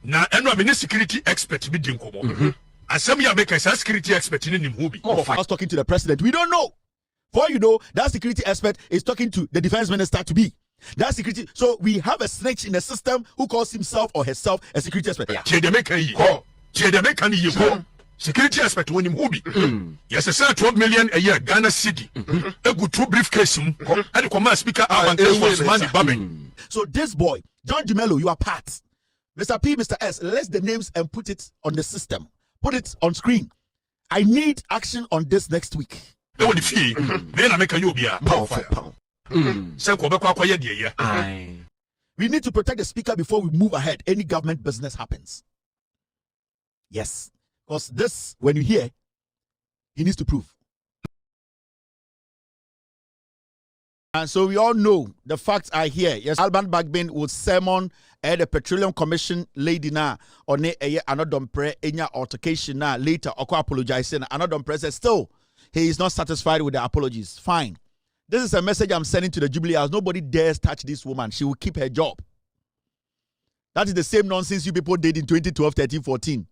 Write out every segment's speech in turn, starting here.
Na eno me security expert bi din komo. Asem ya make a security expert in Nimhubi. I was talking to the president. We don't know. For you know, that security expert is talking to the defense minister to be. That security. So we have a snitch in the system who calls himself or herself a security expert. Security expert when Nimhubi. Yes, a 12 million a year Ghana city. A good 2 briefcase. And the command speaker was money bombing. So this boy, John Dumelo, you are part. Mr. P, Mr. S, list the names and put it on the system. Put it on screen. I need action on this next week. We need to protect the speaker before we move ahead. Any government business happens. Yes. Because this, when you hear, he needs to prove. And so we all know the facts are here. Yes, Alban Bagbin will sermon the Petroleum Commission lady na on Annor Dompre enya altercation na later Oko apologizing. Annor Dompre says still he is not satisfied with the apologies. Fine. This is a message I'm sending to the Jubilee House. Nobody dares touch this woman. She will keep her job. That is the same nonsense you people did in 2012, 13, 14.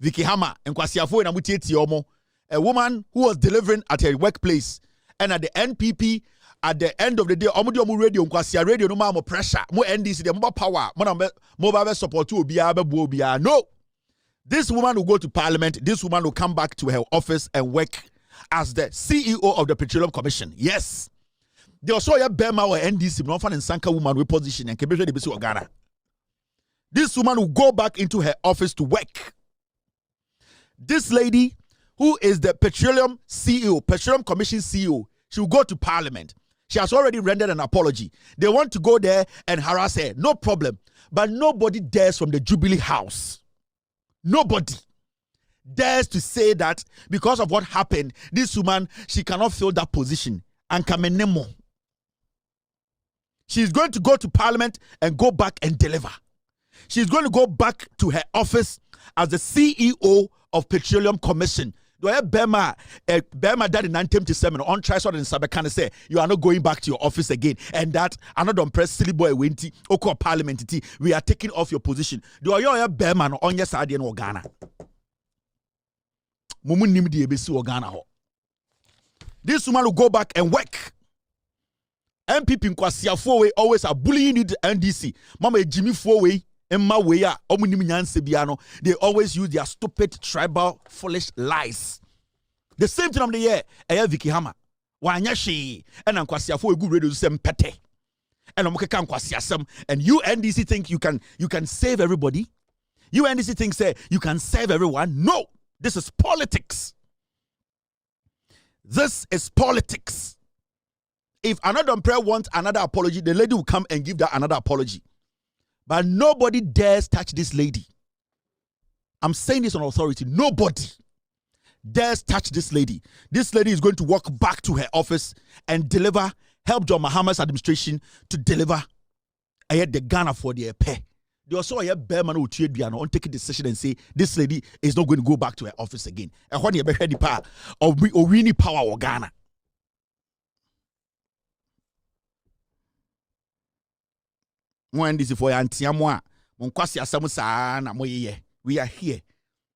Vicky Hammer and Kwasiafo and Amutieti Omo, a woman who was delivering at her workplace, and at the NPP, at the end of the day, Omo radio, Kwasia radio, no more pressure, more NDC, the more power, more support to Obia. No, this woman will go to Parliament. This woman will come back to her office and work as the CEO of the Petroleum Commission. Yes, they also have Bema or NDC, no fan and Sanka woman with position and Kebisha de Bisu Ghana. This woman will go back into her office to work. This lady, who is the Petroleum CEO, Petroleum Commission CEO, she will go to Parliament. She has already rendered an apology. They want to go there and harass her. No problem. But nobody dares from the Jubilee House. Nobody dares to say that because of what happened, this woman, she cannot fill that position. And Kamenemo. She's going to go to Parliament and go back and deliver. She's going to go back to her office as the CEO of Petroleum Commission. Do I have Bema that in 1977 on Trisod and Sabekana say you are not going back to your office again, and that Annor Dompre silly boy wenti oko Parliament we are taking off your position. Do I have Bema on your side in Ghana? Mumu nimdi ebesi Ghana ho. This woman will go back and work. MPP Nkwasiafo always are bullying the NDC. Mama Jimmy Fowe. They always use their stupid, tribal, foolish lies. The same thing on the year, Vicky Hammer. Wanyashi, and Ankwasiafo a good radio sem pete. And Omokeka Nkwasiasem. And you NDC think you can save everybody? You NDC think say you can save everyone? No, this is politics. This is politics. If Annor Dompre wants another apology, the lady will come and give that another apology. But nobody dares touch this lady. I'm saying this on authority. Nobody dares touch this lady. This lady is going to walk back to her office and deliver, help John Mahama's administration to deliver the Ghana for the pay. They also have Berman who take a decision and say this lady is not going to go back to her office again. And when you have the power of winning power or Ghana. We are here.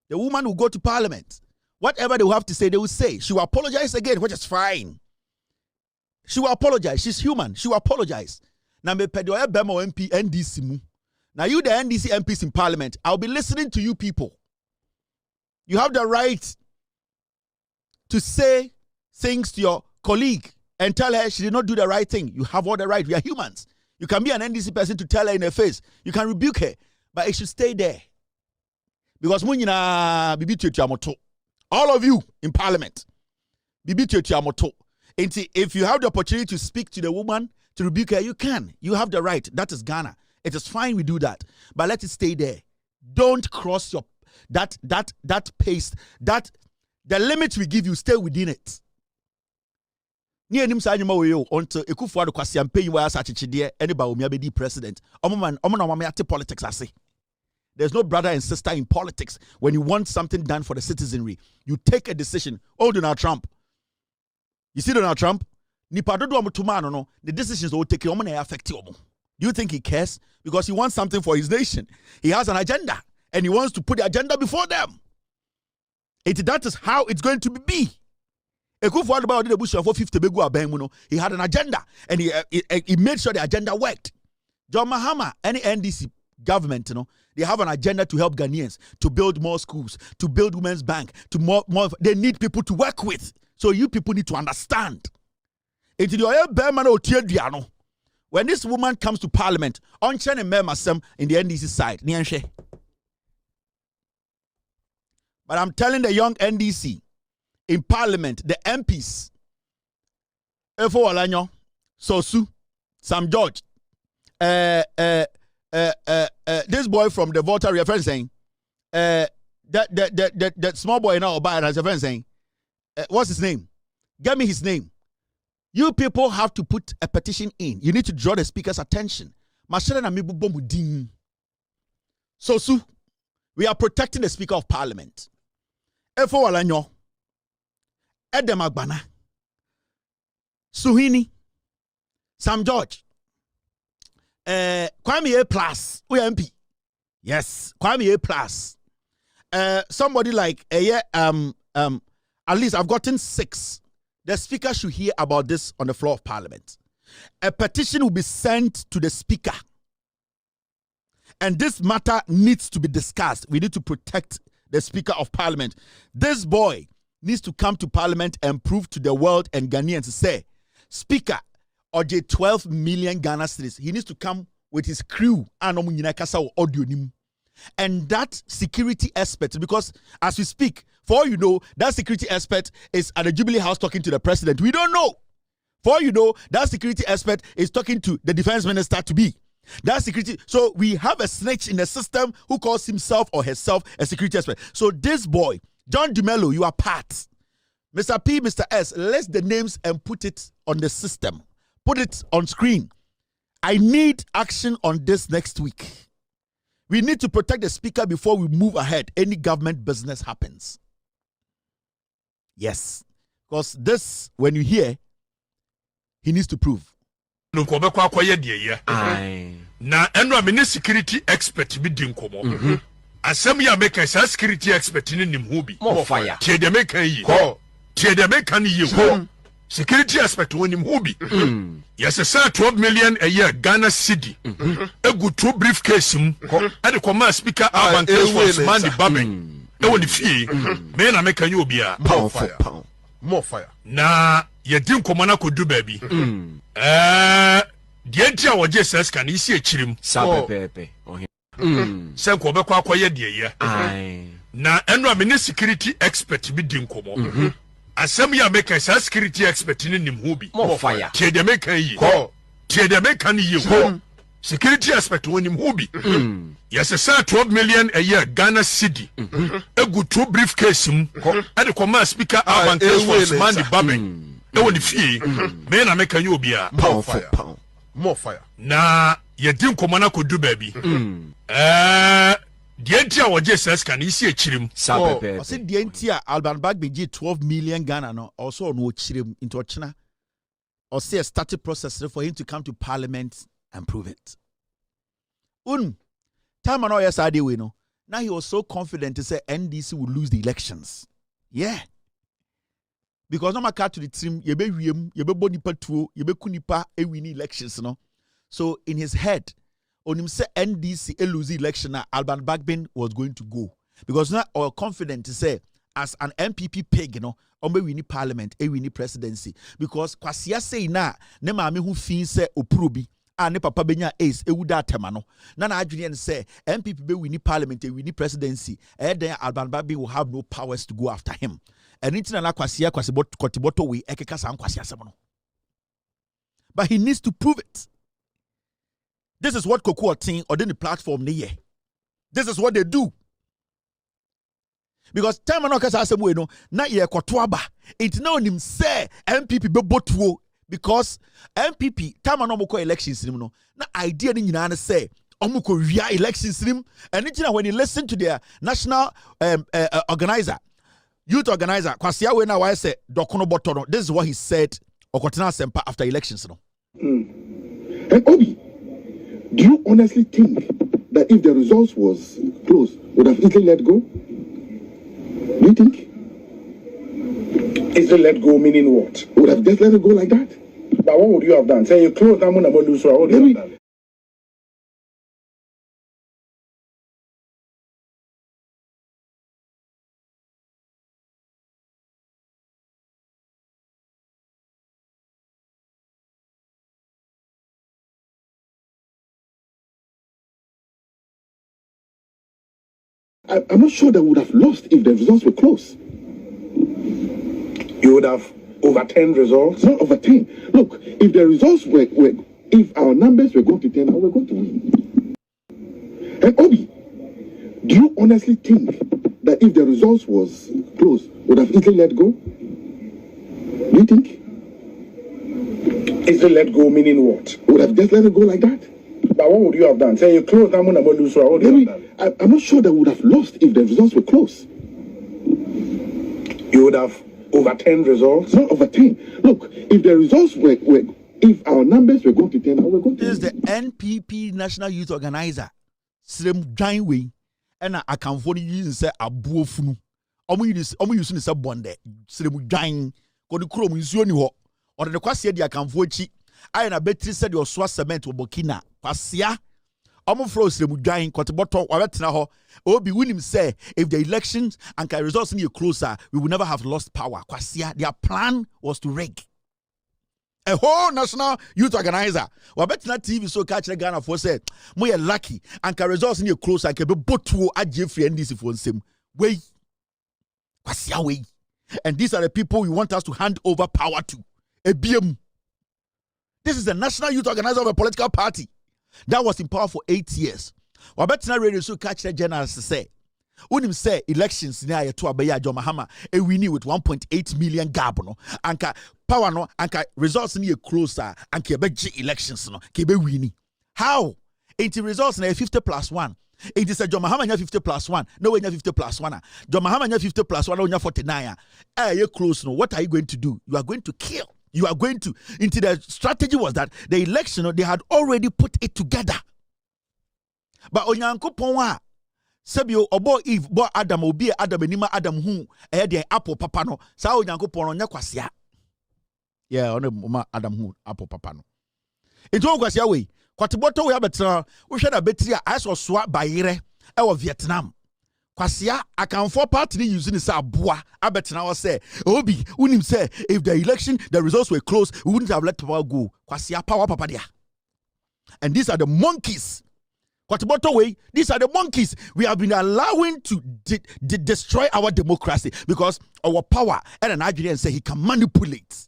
The woman will go to Parliament. Whatever they will have to say, they will say. She will apologize again, which is fine. She will apologize. She's human. She will apologize. Now, MP NDC. Now, you the NDC MPs in Parliament, I'll be listening to you people. You have the right to say things to your colleague and tell her she did not do the right thing. You have all the right. We are humans. You can be an NDC person to tell her in her face. You can rebuke her, but it should stay there. Because all of you in Parliament, if you have the opportunity to speak to the woman, to rebuke her, you can. You have the right. That is Ghana. It is fine we do that. But let it stay there. Don't cross your that pace. That the limit we give you, stay within it. Ni enim sa anyuma we until Ekufu Addo Kwasiampe yi wa asachechide anybody omi abedi president. Omo ate politics ase. There's no brother and sister in politics. When you want something done for the citizenry, you take a decision. Oh, Donald Trump. You see Donald Trump? Nipa dodo amutuma no, the decisions will take omo na affect omo. Do you think he cares? Because he wants something for his nation. He has an agenda. and he wants to put the agenda before them. That is how it's going to be. Ekufuor did a bush for 50 begu abeng. He had an agenda, and he made sure the agenda worked. John Mahama, any NDC government, they have an agenda to help Ghanaians, to build more schools, to build women's bank, to more. They need people to work with. So you people need to understand. When this woman comes to Parliament, in the NDC side, but I'm telling the young NDC in Parliament, the MPs, Efo Olanyo, Sosu, Sam George, this boy from the voter reference saying, that small boy now has a friend saying, what's his name? Give me his name. You people have to put a petition in. You need to draw the speaker's attention. So, we are protecting the Speaker of Parliament. Efo Olanyo, Edem Agbana, Suhini, Sam George, Kwame A plus, MP. Yes, Kwame A plus. Somebody like at least I've gotten 6. The speaker should hear about this on the floor of Parliament. A petition will be sent to the speaker. And this matter needs to be discussed. We need to protect the Speaker of Parliament. This boy needs to come to Parliament and prove to the world and Ghanaians to say, Speaker, or 12 million Ghana cedis. He needs to come with his crew. And that security expert, because as we speak, for all you know, that security expert is at the Jubilee House talking to the president. We don't know. For all you know, that security expert is talking to the defense minister to be. That security. So we have a snitch in the system who calls himself or herself a security expert. So this boy, John Dumelo, you are part. Mr. P, Mr. S, list the names and put it on the system. Put it on screen. I need action on this next week. We need to protect the speaker before we move ahead. Any government business happens. Yes. Because this, when you hear, he needs to prove. Na Annor mini security expert bi din komo. Asem ya make sa security expert ni nim ho bi. Mo fire. Tie de make yi. Tie de make kan yi ho. Security expert woni nim ho bi. Yes, sir, 12 million a year Ghana cedi. Egu 2 briefcase mu. E de come speaker Alban Case man the Babin. E woni fie. Me na make yi obi a. More fire. Na ye din komo na kodu ba bi. Die dia wo je ses kan isi echirim. Sa pepe. Se ko be kwa akoye die ye. Na Annor mini security expert bi din komo. Asem ya make sa security expert ni nim ho bi. More fire. Tie de make yi. Tie de make kan yi ho. Security expert woni nim ho bi. Yes, sir, 12 million a year Ghana cedi. Egu 2 briefcase mu. E de come speaker Alban Case man the Babin. E woni fie. Me na make yi obi a. More fire. Na ye din komo na kodu ba bi. Die ntia wo je ses kan isi echirim. Sa pepe. I said die ntia Alban Bagbin 12 million Ghana no also no echirim into Ochina. Or say a started process for him to come to Parliament and prove it. Time and all yes I we know. Now he was so confident to say NDC will lose the elections. Yeah. Because no matter to the team, you be body patuo, you be kunipa win elections, no. So in his head, on him say NDC lose the election, Alban Bagbin was going to go because now or confident to say as an MPP pig, you know, we win Parliament, we win presidency because kwasia say na ne maame who fin say oprobi. Ne papa benya ace ewuda temano na adwene say MPP be win Parliament, we win presidency, then Alban Bagbin will have no powers to go after him. And it's not kwasiboto we ekeka san kwasi asem no. But he needs to prove it. This is what Koku Otin or the platform ne ye. This is what they do. Because time no kasa asem we no na ye kwatoaba. It now him say MPP be botuo because MPP time no moko elections no na idea ni nyina na say omuko wia elections nim and it when you listen to their national organizer youth organizer, Kwasia we now I say Dokono Botono. This is what he said Okotena Sempa after elections. No? And Obi, do you honestly think that if the results was close, would have easily let go? Do you think? Easily let go meaning what? Would have just let it go like that? But what would you have done? Say you close down about lose, what would you have done? I'm not sure that we would have lost if the results were close. You would have overturned results? Not overturned. Look, if the results were if our numbers were going to turn out, we're going to win. And Obi, do you honestly think that if the results was close, would have easily let go? Do you think? Easily let go meaning what? Would have just let it go like that? But what would you have done? Say you close down about lose, what would you have done? I'm not sure that we would have lost if the results were close. You would have overturned results? Not overturned. Look, if the results were if our numbers were going to turn out, we're going to This is the NPP National Youth Organizer. Srem Janway. And I can for you say Abuofunu. Omu use ni say bonde. Srem Jan. Ko ni kuro mu nsuo ni ho. Or the kwase dia kan for chi. Aye na betri said your swa cement obokina. Kwasia. Omo fro Srem Jan Kotiboto wa betena ho. Obi winim say if the elections and results in closer, we will never have lost power. Kwasia, their plan was to rig. A whole national youth organizer. We bet na TV so catch the Ghana for said, "Moye lucky and results in closer can be botu aje free NDC for nsem." Way, kwasia way. And these are the people we want us to hand over power to. ABM. This is the national youth organizer of a political party that was in power for 8 years. We bet na radio so catch the journalists say, "Unim say elections na ya to abeya John Mahama e winning with 1.8 million gab no anka power no anka results ni closer anka be elections no ke be winning how it results na 50+1 it is a John Mahama nya 50+1 no we nya 50+1 John Mahama nya 50+1 no nya 49 you close no what are you going to do? You are going to kill. You are going to into the strategy was that the election they had already put it together, but onyankopon a Sebio obo Eve bo Adam obi Adam enima Adam hu de apple papa no sa onyankopon no nya kwasia yeah ono ma Adam hu apple papa no ento kwasia we kwateboto we abetra wo hwe da betri a aso soa bayire e wo Vietnam kwasia akanfo party ni use ni sa aboa abetra wo say obi unim say if the election the results were close we wouldn't have let power go kwasia power papa dia. And these are the monkeys. Kwateboto way, these are the monkeys we have been allowing to destroy our democracy because our power and an Nigerian say he can manipulate.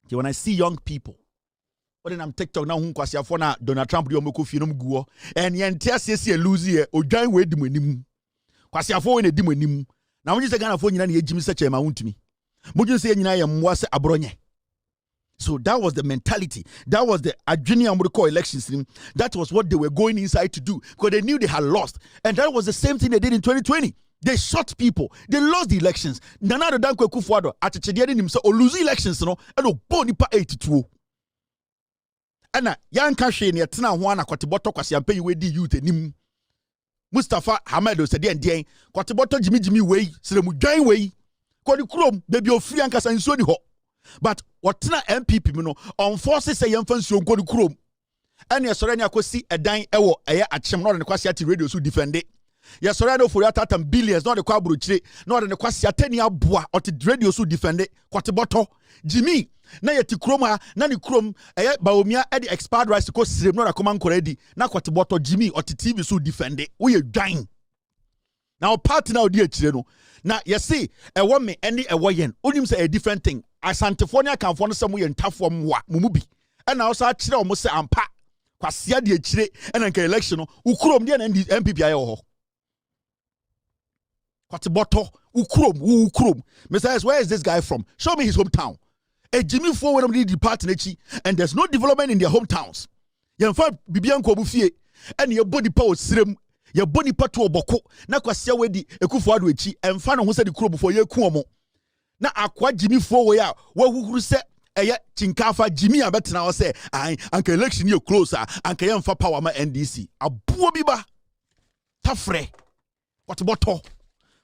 Okay, when I see young people, when I'm TikTok now, Donald Trump guo and yentiasi lose here or join with the Kwasiafo in a dimonium. Now when you say Ghana phone you Jimmy such a mount to me. Would you say mwase abronye? So that was the mentality. That was the Adjuni Amuriko elections. That was what they were going inside to do because they knew they had lost. And that was the same thing they did in 2020. They shot people. They lost the elections. Nana the Dankwe Kufuado at a Chedian himself or lose elections, and Bonipa 82. And Yan Kashin, Yatina Wana, Kotiboto, Kwasiampe, we di youth, Nim Mustafa Hamedo said, Dian, Kotiboto, Jimmy Way, Sremu Jai Way, Kodi Krum, baby of free and Kasan Ho. But what na MPP no on forces say yemfansi onko no krom ene yesore ne akosi edan ewo eye achem no de kwasi ati radio so defend it yesore no for atatam billions no de kwa brochire no de kwasi atani aboa oti radio so defend it kwateboto Jimmy na yeti krom ha na ni krom eye baomia e de expired rights ko sirem no da command koredi na kwateboto Jimmy oti TV so defend it we dwan now party now di akire no na yesi ewo me ene ewo yen onim say a different thing Asantefonia can phone some way and tough from what Mumubi. And also I chill almost say ampa. Kwasia de chire and an election ukrom de and MPP. Kwateboto ukrom. Mr. Where is this guy from? Show me his hometown. A Jimmy for when I'm the party and there's no development in their hometowns. Yamfa Bibian Kobufie and your body power srem. Your body patu oboko na kwasia wedi ekufuado echi emfa no ho se de kuro before ye kuomo na akwa Jimmy for we a wa hukuru se eye chinkafa Jimmy abetena wo se an anka election ye closer anka ye mfa power ma NDC abuo bi ba tafre what bottle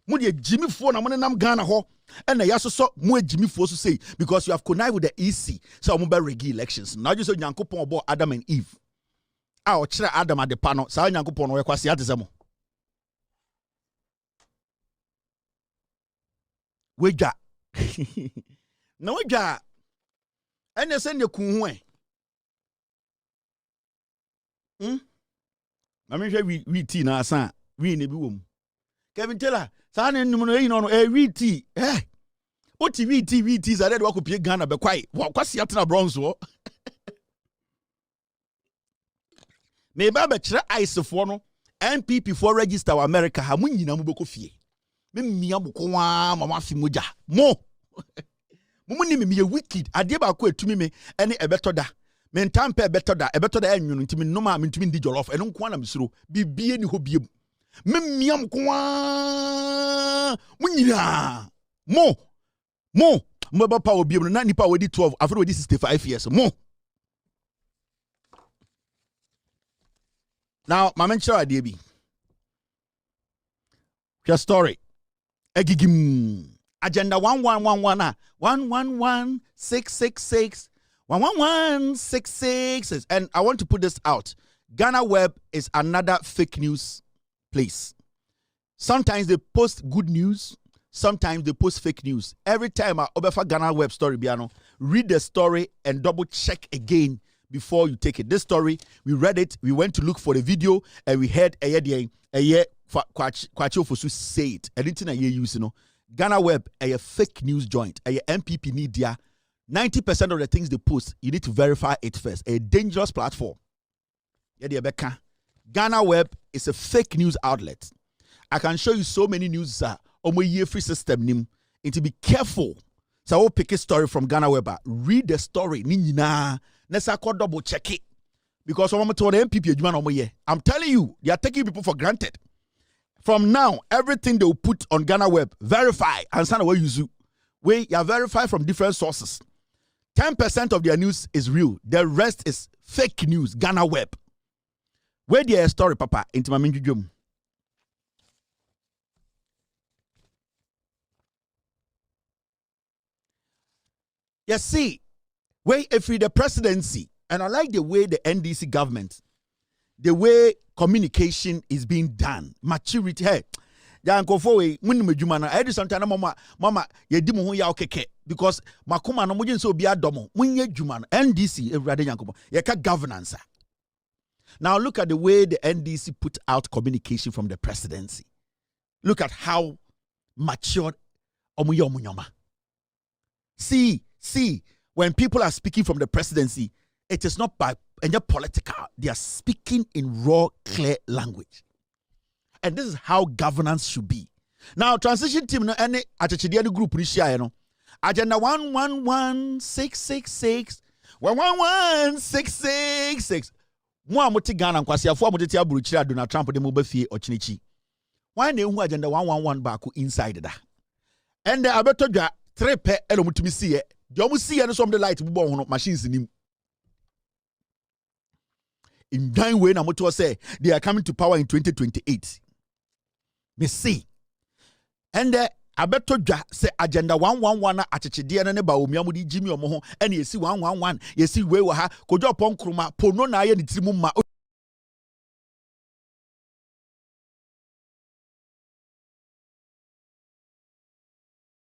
Mudi Jimmy phone I'm nam Ghana ho and I also saw more Jimmy for to say because you have connived with the EC so I'm about regi elections now just so Yankopon about Adam and Eve I'll try Adam at the panel so Yankopon we kwasi atesemo weja na weja ene send the kun Mami hwe we tea na asan we ne bi wom Kevin Taylor sa na num no no we tea what we tea za dey wakopie Ghana be kwai wa kwasi atena bronze wo me ba be kire ice for no NPP for register wa America ha munyina mu bekofie me mia mko wa mama fi moja mo mo ni me wicked ade ba ko etumi me ene ebetoda me ntampe ebetoda enwunu ntimi noma me ntimi ndi jollof eno nko na misuro bibie ni ho biem me mia mko wa munyina mo ba pa obiem na nipa wedi 12 after wedi 65 years mo now mama nchira ade bi your story Egigim agenda 1111 111666 111666 and I want to put this out. Ghana Web is another fake news place. Sometimes they post good news, sometimes they post fake news. Every time I obefa Ghana Web story biano, read the story and double check again before you take it. This story, we read it, we went to look for the video and we heard a year Kwachi Fosu say it. Anything I use, Ghana Web a fake news joint, a MPP media. 90% of the things they post, you need to verify it first. A dangerous platform. Ghana Web is a fake news outlet. I can show you so many news on my year free system. You need to be careful. So I will pick a story from Ghana Web. Read the story. Let's double check it. Because I'm MPP, I'm telling you, they are taking people for granted. From now, everything they will put on Ghana Web, verify, and send away you are verified from different sources. 10% of their news is real. The rest is fake news. Ghana Web. Where their story, Papa, into my minjum. You see, where if the presidency, and I like the way the NDC government, the way communication is being done, maturity. Hey, Yankofo we munimejuma na edi sometimes mama yedi mo ho ya okeke because makoma no mujin so bia domo munye juma no NDC everade Yankopo yeka governance. Now look at the way the NDC put out communication from the presidency. Look at how matured omunyoma. See when people are speaking from the presidency, it is not by any political. They are speaking in raw, clear language. And this is how governance should be. Now, transition team no any Okatakyie group ni share no. Agenda 111666 111666. Mo amoti Ghana nkwasiafo amoti aburuchira Donald Trump de mo ba fie ochinichi. Why na ehu agenda 111 back inside da. And the abetodwa 3 pe elo mutumi see. The almost see and some the light machines in him. In dying way, Namoto say they are coming to power in 2028. Me see. And I bet to say agenda 111 Okatakyie and neba omiamudi Jimmy Omoho and you see 111. You see where we ha kojo pon kruma pono na ye ni trimuma.